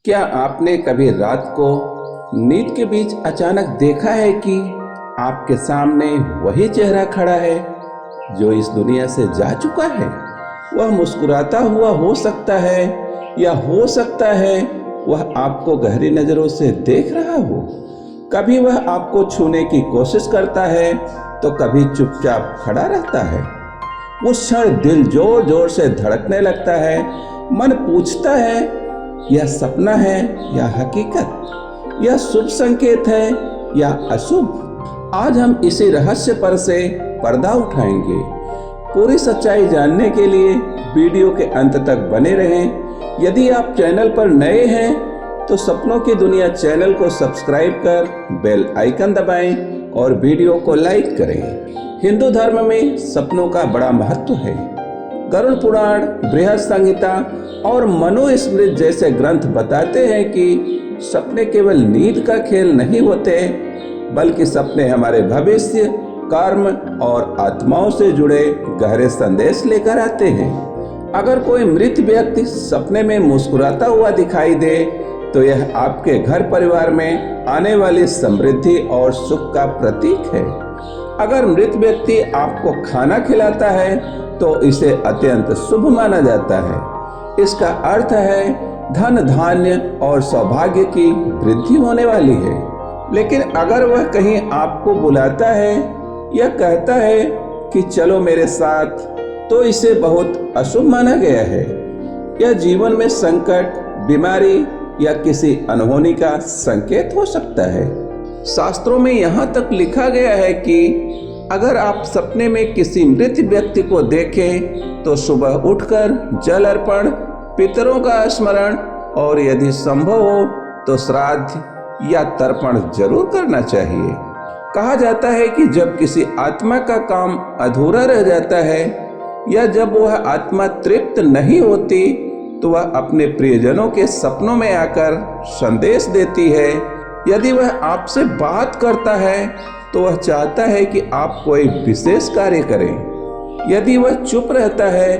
क्या आपने कभी रात को नींद के बीच अचानक देखा है कि आपके सामने वही चेहरा खड़ा है जो इस दुनिया से जा चुका है? वह मुस्कुराता हुआ हो सकता है या हो सकता है वह आपको गहरी नजरों से देख रहा हो। कभी वह आपको छूने की कोशिश करता है तो कभी चुपचाप खड़ा रहता है। उस क्षण दिल जोर जोर से धड़कने लगता है। मन पूछता है, यह सपना है या हकीकत? यह शुभ संकेत है या अशुभ? आज हम इसी रहस्य पर से पर्दा उठाएंगे। पूरी सच्चाई जानने के लिए वीडियो के अंत तक बने रहें। यदि आप चैनल पर नए हैं तो सपनों की दुनिया चैनल को सब्सक्राइब कर बेल आइकन दबाएं और वीडियो को लाइक करें। हिंदू धर्म में सपनों का बड़ा महत्व है। गरुड़ पुराण, बृहद संहिता और मनुस्मृति जैसे ग्रंथ बताते हैं कि सपने केवल नींद का खेल नहीं होते, बल्कि सपने हमारे भविष्य, कर्म और आत्माओं से जुड़े गहरे संदेश लेकर आते हैं। अगर कोई मृत व्यक्ति सपने में मुस्कुराता हुआ दिखाई दे तो यह आपके घर परिवार में आने वाली समृद्धि और सुख का प्रतीक है। अगर मृत व्यक्ति आपको खाना खिलाता है तो इसे अत्यंत शुभ माना जाता है। इसका अर्थ है धन, धान्य और सौभाग्य की वृद्धि होने वाली है। लेकिन अगर वह कहीं आपको बुलाता है या कहता है कि चलो मेरे साथ, तो इसे बहुत अशुभ माना गया है। यह जीवन में संकट, बीमारी या किसी अनहोनी का संकेत हो सकता है। शास्त्रों में यहाँ तक लिखा गया है कि अगर आप सपने में किसी मृत व्यक्ति को देखें तो सुबह उठकर जल अर्पण, पितरों का स्मरण और यदि संभव हो तो श्राद्ध या तर्पण जरूर करना चाहिए। कहा जाता है कि जब किसी आत्मा का काम अधूरा रह जाता है या जब वह आत्मा तृप्त नहीं होती तो वह अपने प्रियजनों के सपनों में आकर संदेश देती है। यदि वह आपसे बात करता है तो वह चाहता है कि आप कोई विशेष कार्य करें। यदि वह चुप रहता है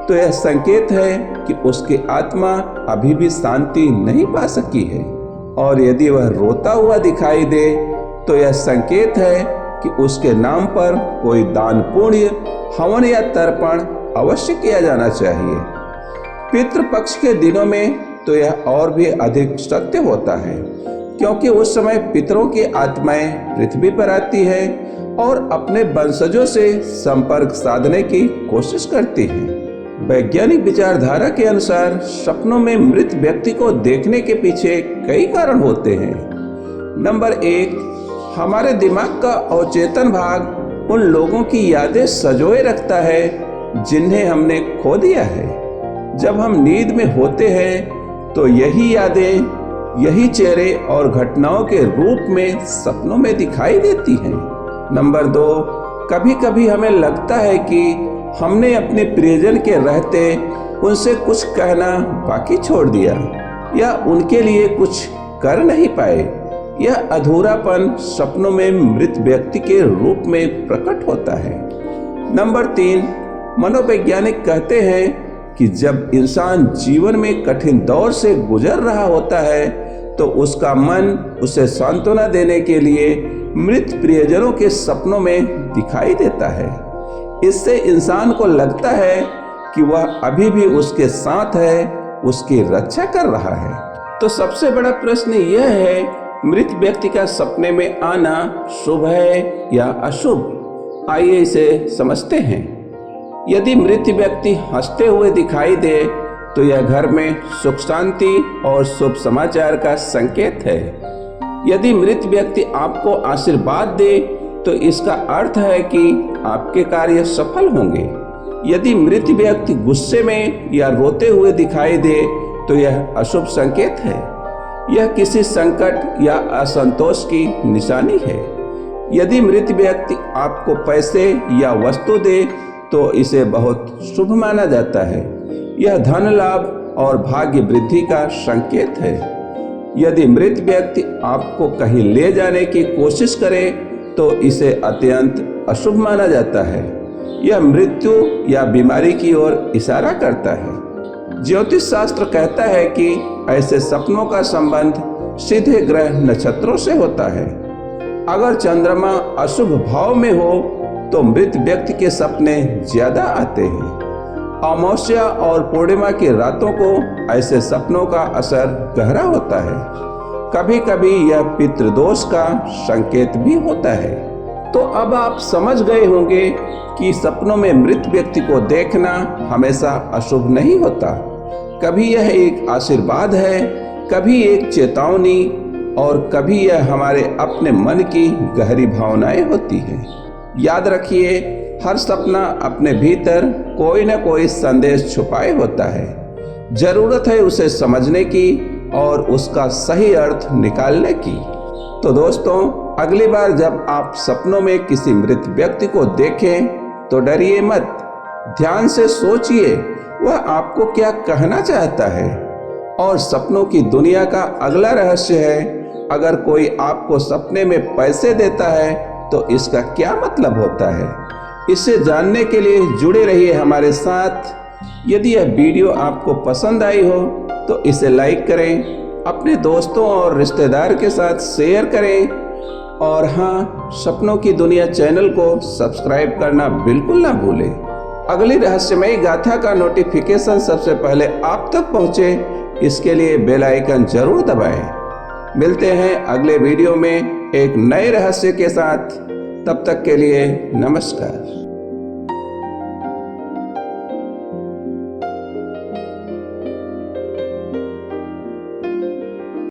तो यह संकेत है कि उसकी आत्मा अभी भी शांति नहीं पा सकी है। और यदि वह रोता हुआ दिखाई दे तो यह संकेत है कि उसके नाम पर कोई दान, पुण्य, हवन या तर्पण अवश्य किया जाना चाहिए। पितृपक्ष के दिनों में तो यह और भी अधिक सत्य होता है, क्योंकि उस समय पितरों की आत्माएं पृथ्वी पर आती है और अपने वंशजों से संपर्क साधने की कोशिश करती हैं। वैज्ञानिक विचारधारा के अनुसार सपनों में मृत व्यक्ति को देखने के पीछे कई कारण होते हैं। नंबर 1, हमारे दिमाग का अवचेतन भाग उन लोगों की यादें संजोए रखता है जिन्हें हमने खो दिया है। जब हम नींद में होते हैं तो यही यादें, यही चेहरे और घटनाओं के रूप में सपनों में दिखाई देती हैं। नंबर 2, कभी कभी हमें लगता है कि हमने अपने प्रियजन के रहते उनसे कुछ कहना बाकी छोड़ दिया या उनके लिए कुछ कर नहीं पाए। यह अधूरापन सपनों में मृत व्यक्ति के रूप में प्रकट होता है। नंबर 3, मनोवैज्ञानिक कहते हैं कि जब इंसान जीवन में कठिन दौर से गुजर रहा होता है तो उसका मन उसे सांत्वना देने के लिए मृत प्रियजनों के सपनों में दिखाई देता है। इससे इंसान को लगता है कि वह अभी भी उसके साथ है, उसकी रक्षा कर रहा है। तो सबसे बड़ा प्रश्न यह है, मृत व्यक्ति का सपने में आना शुभ है या अशुभ? आइए इसे समझते हैं। यदि मृत व्यक्ति हंसते हुए दिखाई दे तो यह घर में सुख, शांति और शुभ समाचार का संकेत है। यदि मृत व्यक्ति आपको आशीर्वाद दे तो इसका अर्थ है कि आपके कार्य सफल होंगे। यदि मृत व्यक्ति गुस्से में या रोते हुए दिखाई दे तो यह अशुभ संकेत है। यह किसी संकट या असंतोष की निशानी है। यदि मृत व्यक्ति आपको पैसे या वस्तु दे तो इसे बहुत शुभ माना जाता है। यह धन लाभ और भाग्य वृद्धि का संकेत है। यदि मृत व्यक्ति आपको कहीं ले जाने की कोशिश करे तो इसे अत्यंत अशुभ माना जाता है। यह मृत्यु या बीमारी की ओर इशारा करता है। ज्योतिष शास्त्र कहता है कि ऐसे सपनों का संबंध सीधे ग्रह नक्षत्रों से होता है। अगर चंद्रमा अशुभ भाव में हो तो मृत व्यक्ति के सपने ज्यादा आते हैं। अमावस्या और पूर्णिमा की रातों को ऐसे सपनों का असर गहरा होता है। कभी कभी यह पितृदोष का संकेत भी होता है। तो अब आप समझ गए होंगे कि सपनों में मृत व्यक्ति को देखना हमेशा अशुभ नहीं होता। कभी यह एक आशीर्वाद है, कभी एक चेतावनी और कभी यह हमारे अपने मन की गहरी भावनाएं होती हैं। याद रखिए, हर सपना अपने भीतर कोई न कोई संदेश छुपाए होता है। जरूरत है उसे समझने की और उसका सही अर्थ निकालने की। तो दोस्तों, अगली बार जब आप सपनों में किसी मृत व्यक्ति को देखें तो डरिए मत। ध्यान से सोचिए वह आपको क्या कहना चाहता है। और सपनों की दुनिया का अगला रहस्य है, अगर कोई आपको सपने में पैसे देता है तो इसका क्या मतलब होता है। इसे जानने के लिए जुड़े रहिए हमारे साथ। यदि यह वीडियो आपको पसंद आई हो तो इसे लाइक करें, अपने दोस्तों और रिश्तेदार के साथ शेयर करें और हाँ, सपनों की दुनिया चैनल को सब्सक्राइब करना बिल्कुल ना भूलें। अगली रहस्यमयी गाथा का नोटिफिकेशन सबसे पहले आप तक पहुँचे, इसके लिए बेल आइकन जरूर दबाएं। मिलते हैं अगले वीडियो में एक नए रहस्य के साथ। तब तक के लिए नमस्कार।